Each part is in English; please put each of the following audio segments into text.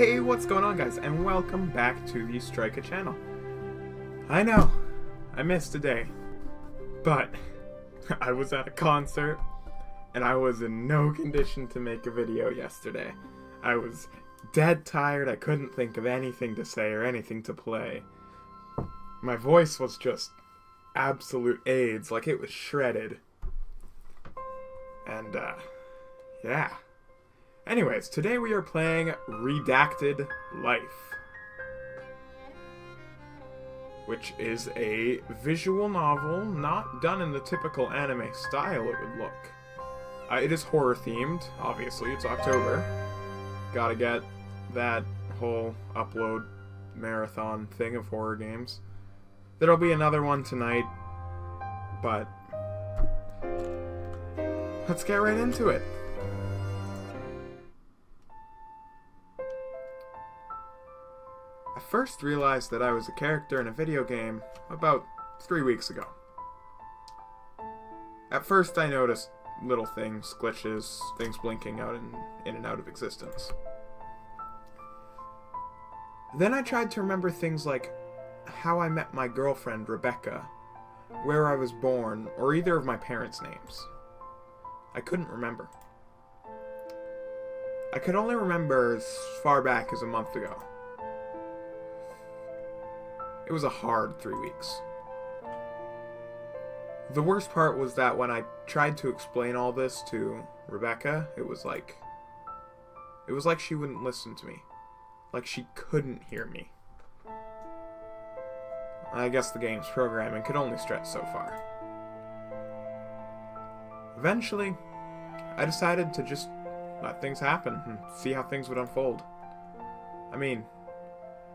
Hey, what's going on, guys, and welcome back to the Strikkah channel. I know, I missed a day, but I was at a concert, and I was in no condition to make a video yesterday. I was dead tired, I couldn't think of anything to say or anything to play. My voice was just absolute AIDS, like it was shredded. And, yeah. Anyways, today we are playing Redacted Life, which is a visual novel not done in the typical anime style it would look. It is horror themed, obviously, it's October. Gotta get that whole upload marathon thing of horror games. There'll be another one tonight, but let's get right into it. I first realized that I was a character in a video game about 3 weeks ago. At first I noticed little things, glitches, things blinking out in and out of existence. Then I tried to remember things like how I met my girlfriend Rebecca, where I was born, or either of my parents' names. I couldn't remember. I could only remember as far back as a month ago. It was a hard 3 weeks. The worst part was that when I tried to explain all this to Rebecca, it was like she wouldn't listen to me. Like she couldn't hear me. I guess the game's programming could only stretch so far. Eventually, I decided to just let things happen and see how things would unfold. I mean,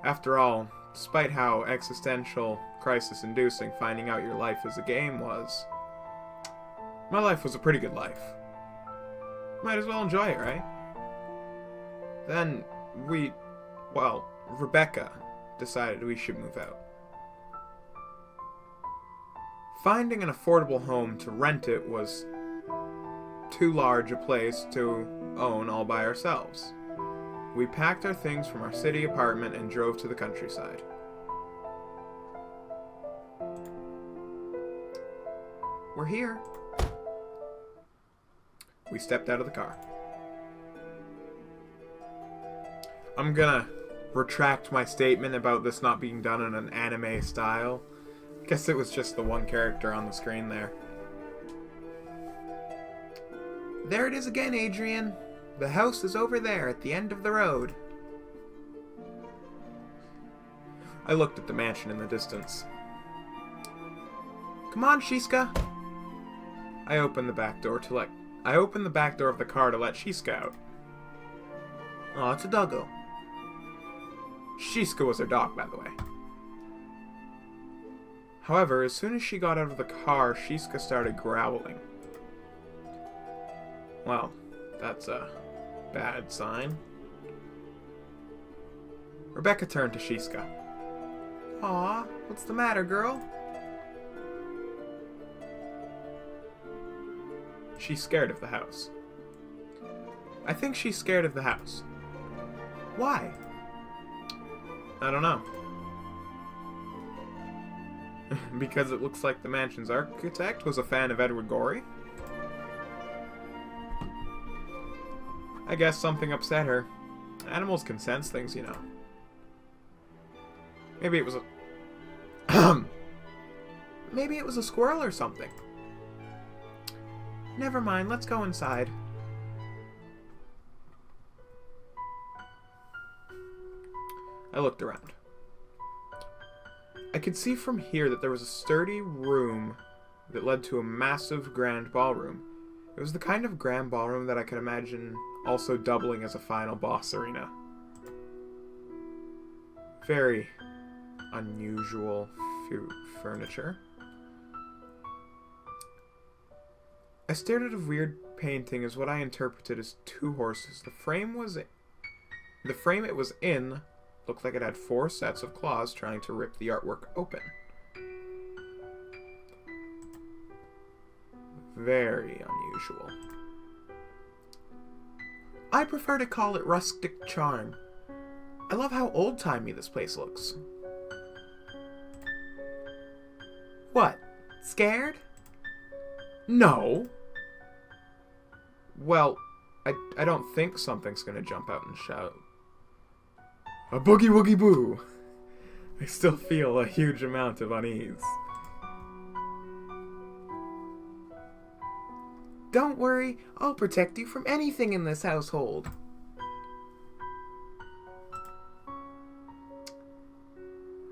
after all, despite how existential, crisis-inducing finding out your life as a game was, my life was a pretty good life. Might as well enjoy it, right? Then Rebecca decided we should move out. Finding an affordable home to rent it was too large a place to own all by ourselves. We packed our things from our city apartment and drove to the countryside. We're here. We stepped out of the car. I'm gonna retract my statement about this not being done in an anime style. Guess it was just the one character on the screen there. There it is again, Adrian. The house is over there at the end of the road. I looked at the mansion in the distance. Come on, Shiska. I opened the back door of the car to let Shiska out. Oh, it's a doggo. Shiska was her dog, by the way. However, as soon as she got out of the car, Shiska started growling. Well, that's a bad sign. Rebecca turned to Shiska. Aw, what's the matter, girl? She's scared of the house. I think she's scared of the house. Why? I don't know. Because it looks like the mansion's architect was a fan of Edward Gorey? I guess something upset her. Animals can sense things, you know. Maybe it was a... Maybe it was a squirrel or something. Never mind, let's go inside. I looked around. I could see from here that there was a sturdy room that led to a massive grand ballroom. It was the kind of grand ballroom that I could imagine also doubling as a final boss arena. Very unusual furniture. I stared at a weird painting as what I interpreted as two horses. The frame it was in looked like it had 4 sets of claws trying to rip the artwork open. Very unusual. I prefer to call it rustic charm. I love how old-timey this place looks. What? Scared? No. Well, I don't think something's gonna jump out and shout. A boogie woogie boo! I still feel a huge amount of unease. Don't worry, I'll protect you from anything in this household.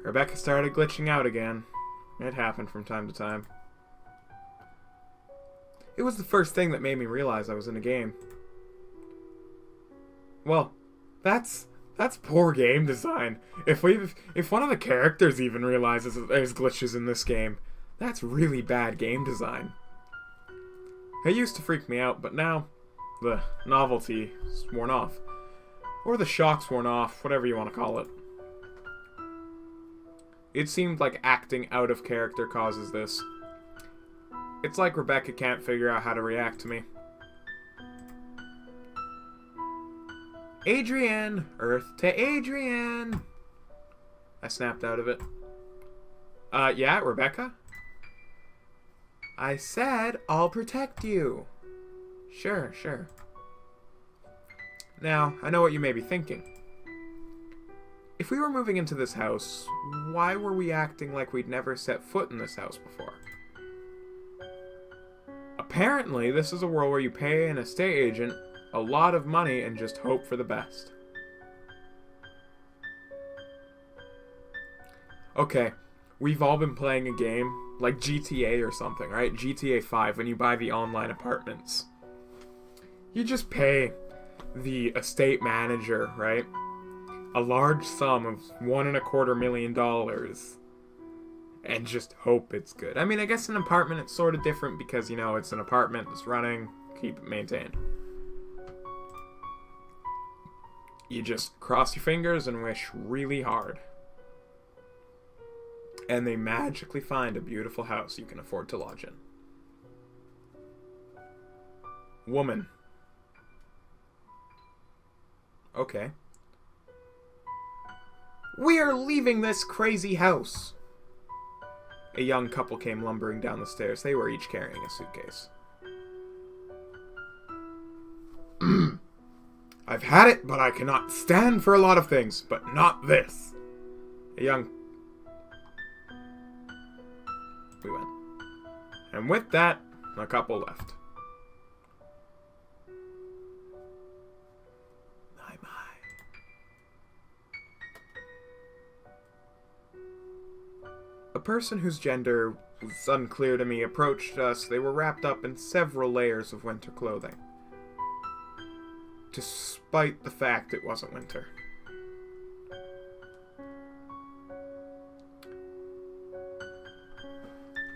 Rebecca started glitching out again. It happened from time to time. It was the first thing that made me realize I was in a game. Well, that's poor game design. If one of the characters even realizes that there's glitches in this game, that's really bad game design. It used to freak me out, but now the novelty's worn off. Or the shock's worn off, whatever you want to call it. It seemed like acting out of character causes this. It's like Rebecca can't figure out how to react to me. Adrian! Earth to Adrian! I snapped out of it. Yeah, Rebecca? I said I'll protect you. Sure. Now, I know what you may be thinking. If we were moving into this house, why were we acting like we'd never set foot in this house before? Apparently, this is a world where you pay an estate agent a lot of money and just hope for the best. Okay, we've all been playing a game like GTA or something, right? GTA 5, when you buy the online apartments. You just pay the estate manager, right? A large sum of $1.25 million and just hope it's good. I mean, I guess an apartment it's sort of different because, you know, it's an apartment, it's running, keep it maintained. You just cross your fingers and wish really hard. And they magically find a beautiful house you can afford to lodge in. Woman. Okay. We are leaving this crazy house. A young couple came lumbering down the stairs. They were each carrying a suitcase. I've had it, but I cannot stand for a lot of things, but not this. A young... We went. And with that, the couple left. A person whose gender was unclear to me approached us. They were wrapped up in several layers of winter clothing. Despite the fact it wasn't winter.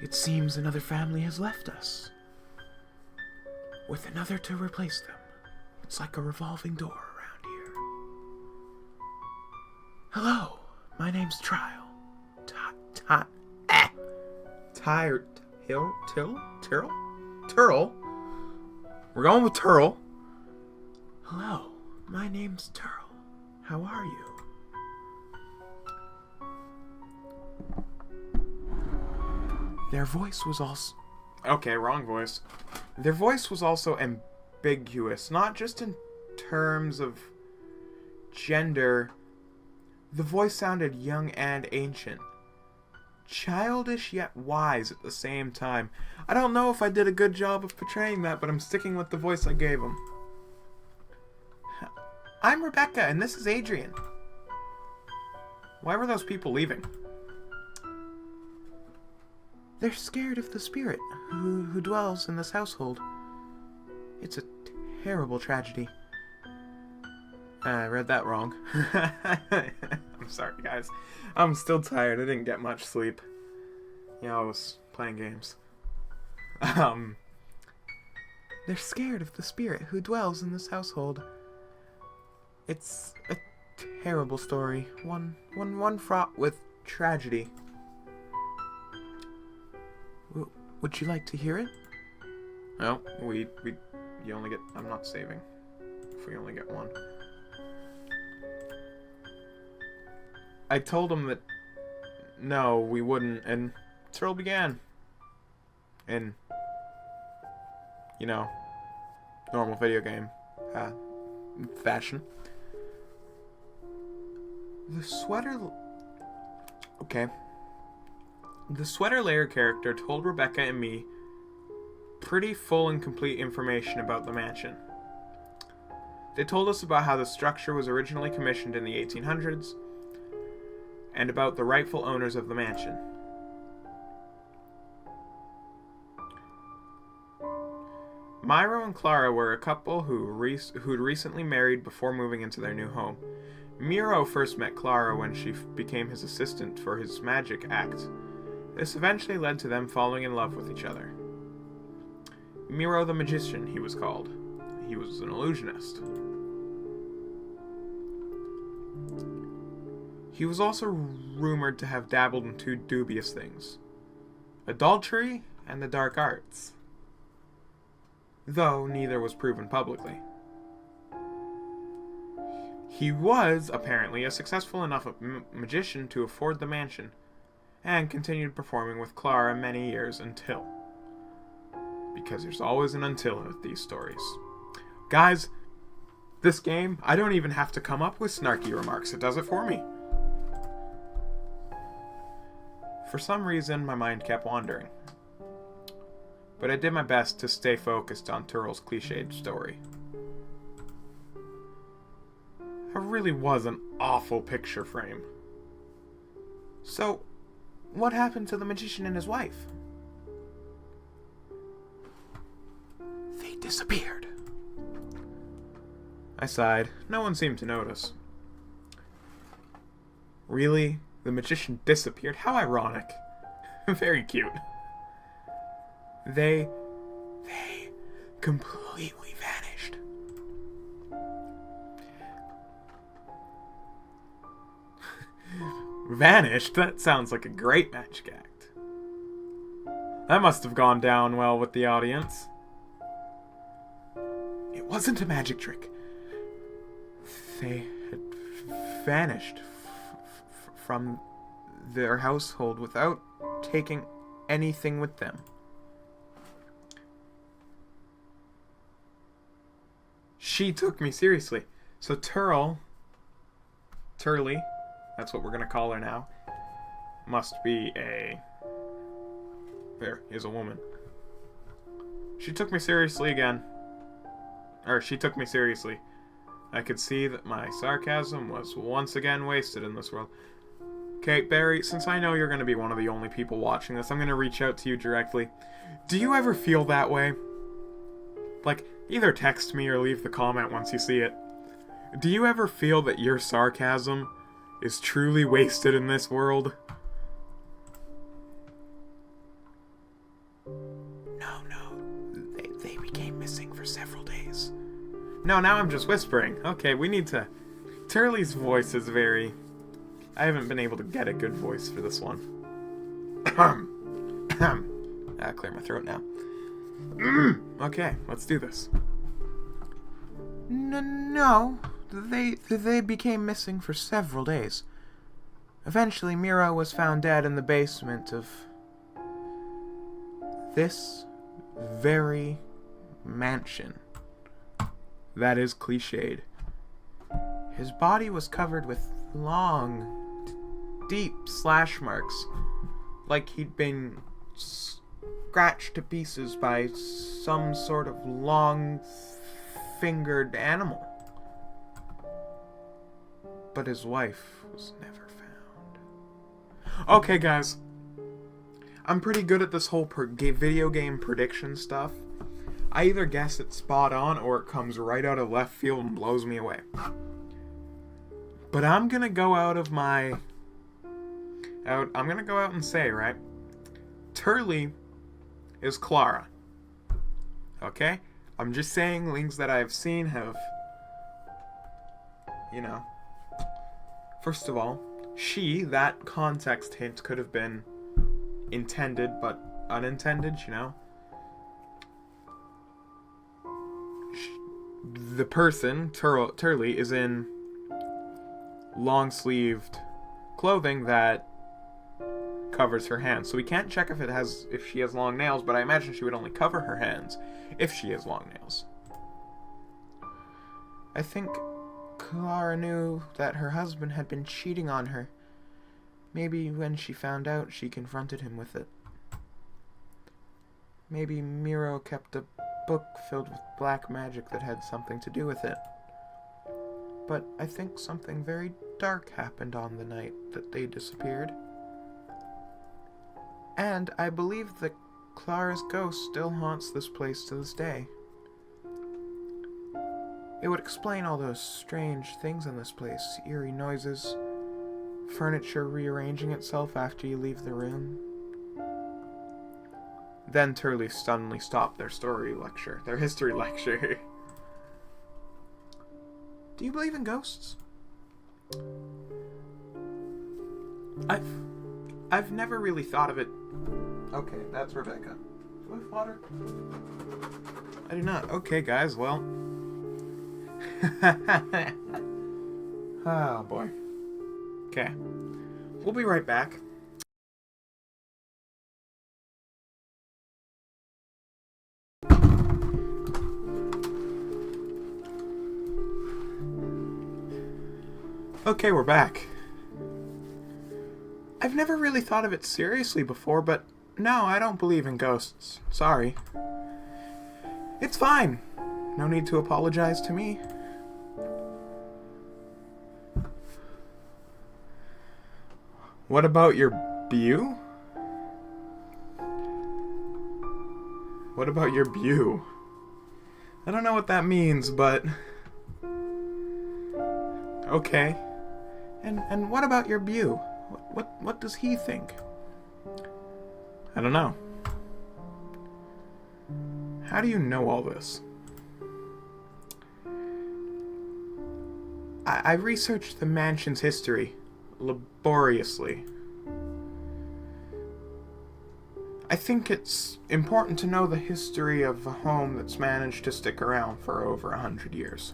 It seems another family has left us, with another to replace them. It's like a revolving door around here. Hello, my name's Trial. Turl? We're going with Turl. Hello, my name's Turl. How are you? Their voice was also... Okay, wrong voice. Their voice was also ambiguous, not just in terms of gender. The voice sounded young and ancient. Childish yet wise at the same time. I don't know if I did a good job of portraying that, but I'm sticking with the voice I gave him. I'm Rebecca, and this is Adrian. Why were those people leaving? They're scared of the spirit who dwells in this household. It's a terrible tragedy. I read that wrong. I'm sorry, guys. I'm still tired. I didn't get much sleep. You know, I was playing games. They're scared of the spirit who dwells in this household. It's a terrible story. One fraught with tragedy. Would you like to hear it? No, you only get... I'm not saving. If we only get one. I told him that no, we wouldn't, and Turl began. In, you know, normal video game fashion. The sweater... Okay. The sweater layer character told Rebecca and me pretty full and complete information about the mansion. They told us about how the structure was originally commissioned in the 1800s and about the rightful owners of the mansion. Myro and Clara were a couple who'd recently married before moving into their new home. Miro first met Clara when she became his assistant for his magic act. This eventually led to them falling in love with each other. Miro the Magician, he was called. He was an illusionist. He was also rumored to have dabbled in two dubious things: adultery and the dark arts, though neither was proven publicly. He was, apparently, a successful enough magician to afford the mansion, and continued performing with Clara many years until. Because there's always an until with these stories. Guys, this game, I don't even have to come up with snarky remarks. It does it for me. For some reason, my mind kept wandering. But I did my best to stay focused on Turl's cliched story. It really was an awful picture frame. So, what happened to the magician and his wife? They disappeared. I sighed. No one seemed to notice. Really? The magician disappeared? How ironic. Very cute. They completely vanished. Vanished? That sounds like a great magic act. That must have gone down well with the audience. It wasn't a magic trick. They had vanished from their household without taking anything with them. She took me seriously. So Turley, that's what we're going to call her now, must be a... There is a woman. She took me seriously again. Or, she took me seriously. I could see that my sarcasm was once again wasted in this world. Okay, Barry, since I know you're going to be one of the only people watching this, I'm going to reach out to you directly. Do you ever feel that way? Like, either text me or leave the comment once you see it. Do you ever feel that your sarcasm is truly wasted in this world? No. They became missing for several days. No, now I'm just whispering. Okay, we need to... Turley's voice is very... I haven't been able to get a good voice for this one. Clear my throat now. Okay, let's do this. No, they became missing for several days. Eventually, Miro was found dead in the basement of this very mansion. That is cliched. His body was covered with long, deep slash marks, like he'd been scratched to pieces by some sort of long-fingered animal. But his wife was never found. Okay, guys. I'm pretty good at this whole video game prediction stuff. I either guess it spot on or it comes right out of left field and blows me away. But I'm gonna go out and say, right? Turley is Clara. Okay? I'm just saying things that I've seen have... You know. First of all, that context hint could have been intended but unintended, you know? The person, Turley, is in long-sleeved clothing that covers her hands. So we can't check if she has long nails, but I imagine she would only cover her hands if she has long nails. I think Clara knew that her husband had been cheating on her. Maybe when she found out, she confronted him with it. Maybe Miro kept a book filled with black magic that had something to do with it. But I think something very dark happened on the night that they disappeared. And I believe that Clara's ghost still haunts this place to this day. It would explain all those strange things in this place. Eerie noises, furniture rearranging itself after you leave the room. Then Turley suddenly stopped their history lecture. Do you believe in ghosts? I've never really thought of it. Okay, that's Rebecca. Do I have water? I do not. Okay, guys, well. Oh, boy. Okay. We'll be right back. Okay, we're back. I've never really thought of it seriously before, but no, I don't believe in ghosts. Sorry. It's fine. No need to apologize to me. What about your beau? What about your beau? I don't know what that means, but... Okay. And what about your beau? What does he think? I don't know. How do you know all this? I researched the mansion's history laboriously. I think it's important to know the history of a home that's managed to stick around for over 100 years.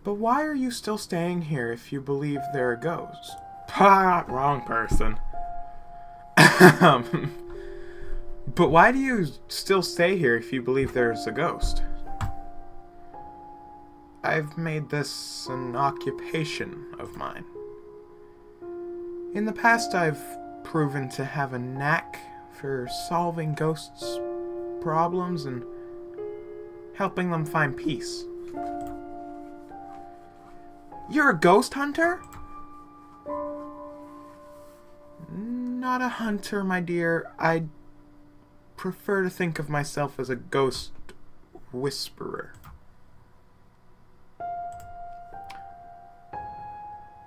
But why are you still staying here if you believe there are ghosts? Wrong person. But why do you still stay here if you believe there's a ghost? I've made this an occupation of mine. In the past, I've proven to have a knack for solving ghosts' problems and helping them find peace. You're a ghost hunter? Not a hunter, my dear. I prefer to think of myself as a ghost whisperer.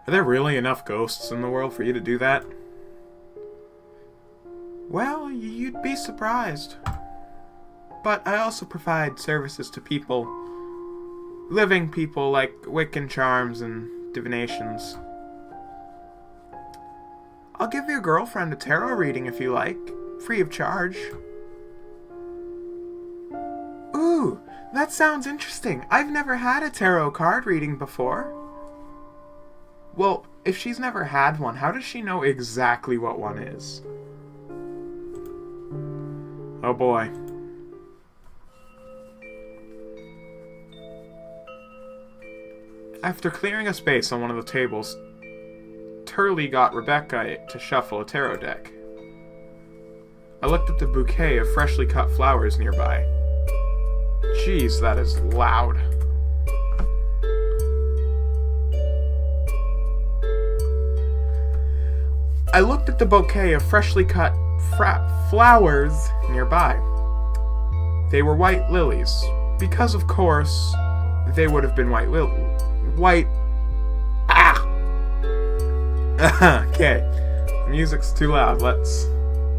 Are there really enough ghosts in the world for you to do that? Well, you'd be surprised. But I also provide services to people, living people, like Wiccan charms and divinations. I'll give your girlfriend a tarot reading if you like, free of charge. Ooh, that sounds interesting. I've never had a tarot card reading before. Well, if she's never had one, how does she know exactly what one is? Oh boy. After clearing a space on one of the tables, Turley got Rebecca to shuffle a tarot deck. I looked at the bouquet of freshly cut flowers nearby. Jeez, that is loud. I looked at the bouquet of freshly cut flowers nearby. They were white lilies, because of course, they would have been white. Ah! Okay, the music's too loud. Let's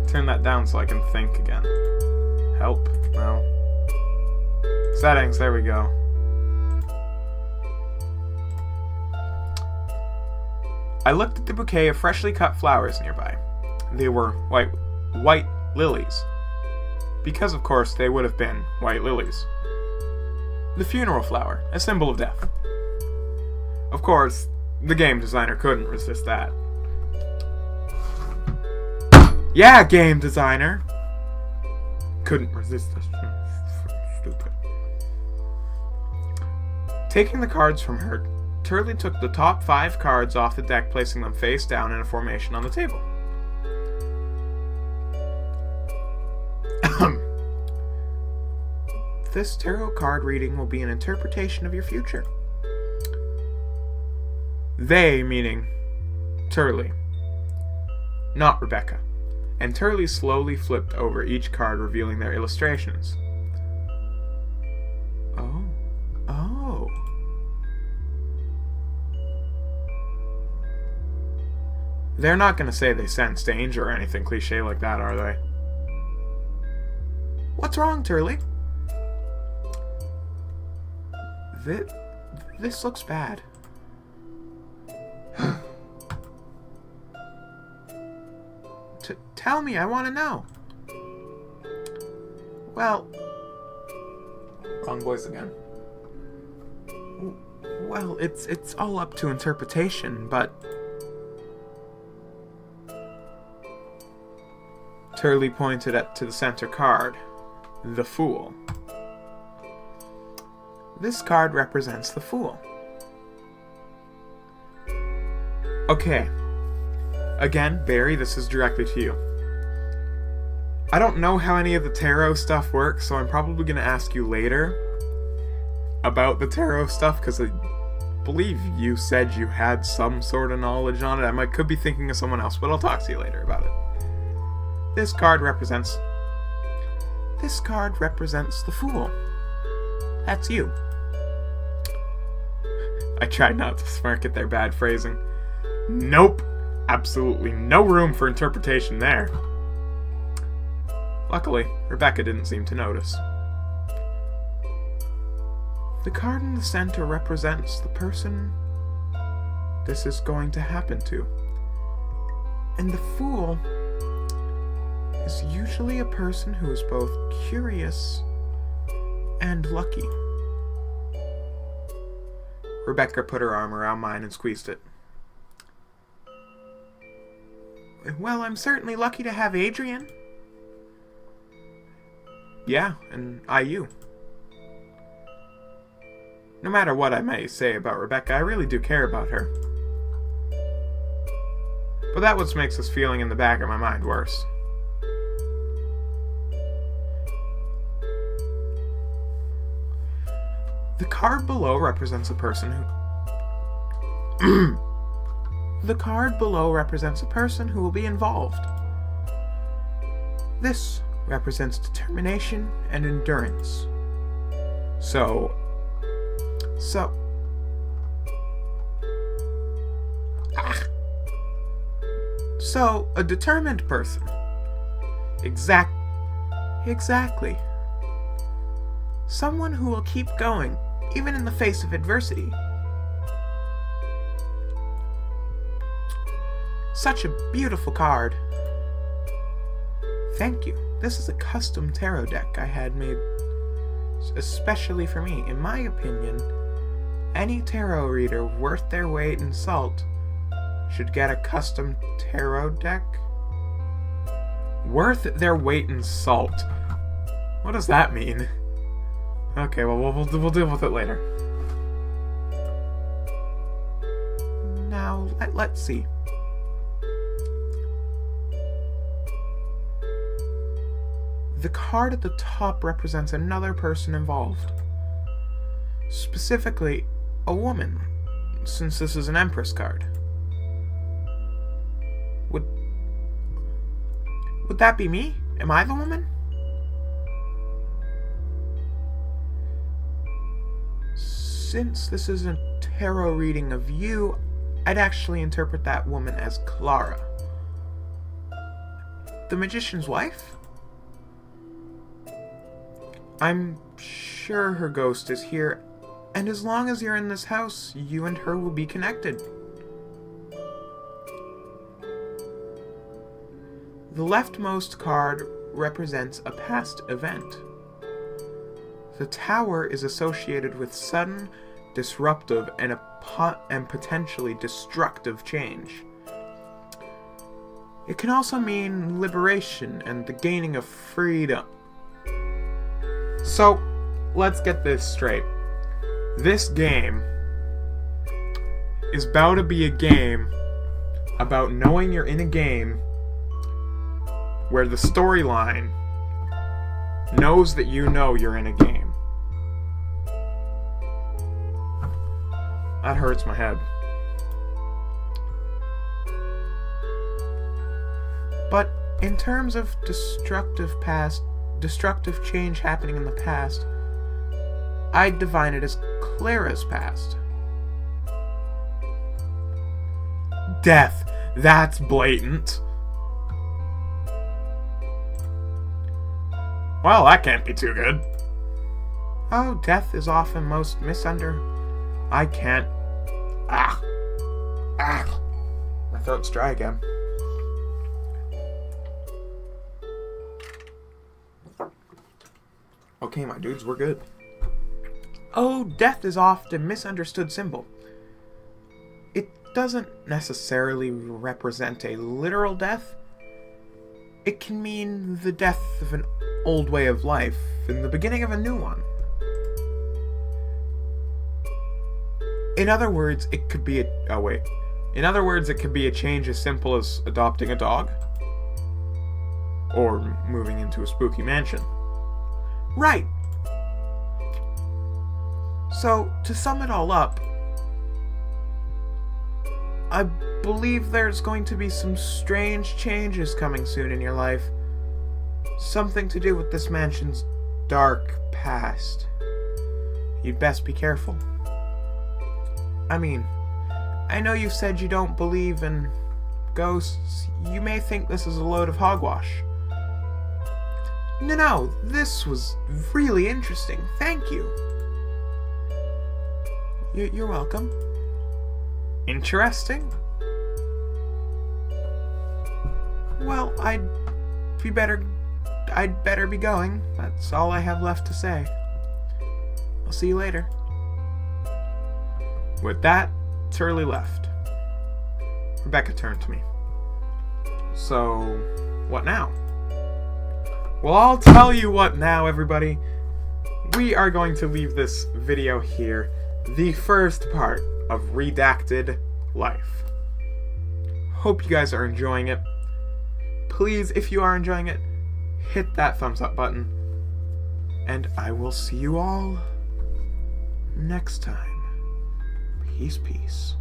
turn that down so I can think again. Help? No. Settings, there we go. I looked at the bouquet of freshly cut flowers nearby. They were white lilies. Because, of course, they would have been white lilies. The funeral flower, a symbol of death. Of course, The game designer couldn't resist that. Yeah, game designer! Couldn't resist this. Stupid. Taking the cards from her, Turley took the top 5 cards off the deck, placing them face down in a formation on the table. This tarot card reading will be an interpretation of your future. They, meaning Turley, not Rebecca. And Turley slowly flipped over each card, revealing their illustrations. Oh. They're not going to say they sense danger or anything cliché like that, are they? What's wrong, Turley? This looks bad. Tell me, I want to know. Well... Wrong voice again. Well, it's all up to interpretation, but... Turley pointed to the center card. The Fool. This card represents the Fool. Okay. Again, Barry, this is directly to you. I don't know how any of the tarot stuff works, so I'm probably going to ask you later about the tarot stuff, because I believe you said you had some sort of knowledge on it. Could be thinking of someone else, but I'll talk to you later about it. This card represents the Fool. That's you. I tried not to smirk at their bad phrasing. Nope. Absolutely no room for interpretation there. Luckily, Rebecca didn't seem to notice. The card in the center represents the person this is going to happen to. And the Fool is usually a person who is both curious and lucky. Rebecca put her arm around mine and squeezed it. Well, I'm certainly lucky to have Adrian. Yeah, and you. No matter what I may say about Rebecca, I really do care about her. But that what makes this feeling in the back of my mind worse. The card below represents a person who... The card below represents a person who will be involved. This represents determination and endurance. So, a determined person. Exactly. Someone who will keep going, even in the face of adversity. Such a beautiful card. Thank you. This is a custom tarot deck I had made especially for me. In my opinion, any tarot reader worth their weight in salt should get a custom tarot deck. Worth their weight in salt. What does that mean? Okay, well, we'll deal with it later. Now, let's see. The card at the top represents another person involved. Specifically, a woman, since this is an Empress card. Would that be me? Am I the woman? Since this is a tarot reading of you, I'd actually interpret that woman as Clara. The magician's wife? I'm sure her ghost is here, and as long as you're in this house, you and her will be connected. The leftmost card represents a past event. The tower is associated with sudden, disruptive, and potentially destructive change. It can also mean liberation and the gaining of freedom. So, let's get this straight. This game is bound to be a game about knowing you're in a game where the storyline knows that you know you're in a game. That hurts my head. But in terms of destructive change happening in the past, I'd define it as Clara's past. Death. That's blatant. Well, that can't be too good. Oh, death is often most I can't. My throat's dry again. Okay, my dudes, we're good. Oh, death is often a misunderstood symbol. It doesn't necessarily represent a literal death. It can mean the death of an old way of life and the beginning of a new one. In other words, it could be a change as simple as adopting a dog or moving into a spooky mansion. Right. So, to sum it all up, I believe there's going to be some strange changes coming soon in your life. Something to do with this mansion's dark past. You'd best be careful. I mean, I know you said you don't believe in ghosts. You may think this is a load of hogwash. No, this was really interesting. Thank you. You're welcome. Interesting? Well, I'd better be going. That's all I have left to say. I'll see you later. With that, Turley left. Rebecca turned to me. So, what now? Well, I'll tell you what now, everybody. We are going to leave this video here. The first part of Redacted Life. Hope you guys are enjoying it. Please, if you are enjoying it, hit that thumbs up button. And I will see you all next time. Peace, peace.